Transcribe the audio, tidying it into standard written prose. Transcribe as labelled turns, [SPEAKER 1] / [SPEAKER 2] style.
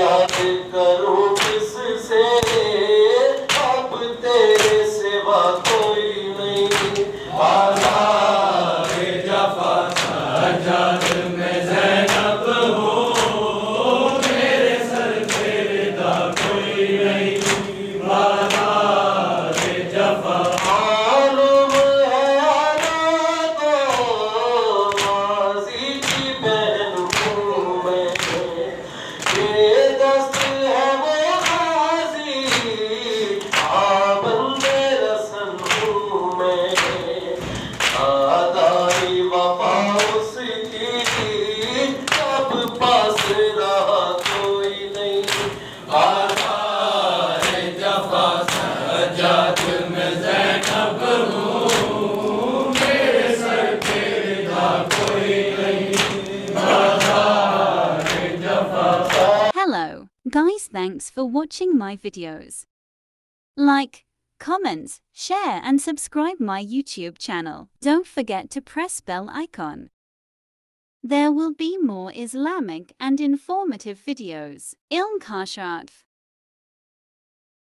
[SPEAKER 1] याद करूं किससे, अब तेरे सिवा कोई नहीं। बाज़ार जफ़ा सज्जाद में ज़ैनब हो, मेरे सर पे रिदा कोई नहीं। बाज़ार जफ़ा मालूम है तो माज़ी की बहन हूँ मैं, ये दस्त है वो गाज़ी, बंदे रसन हूँ मैं। आदाई वफ़ा उसकी जब पास रहा कोई नहीं। बाज़ार जफ़ा सज्जाद में ज़ैनब हूँ, मेरे सर पे रिदा कोई नहीं। बाज़ार जफ़ा।
[SPEAKER 2] Hello, guys, thanks for watching my videos. Like, comment, share and subscribe my YouTube channel. Don't forget to press bell icon. There will be more Islamic and informative videos. Ilm Kashat.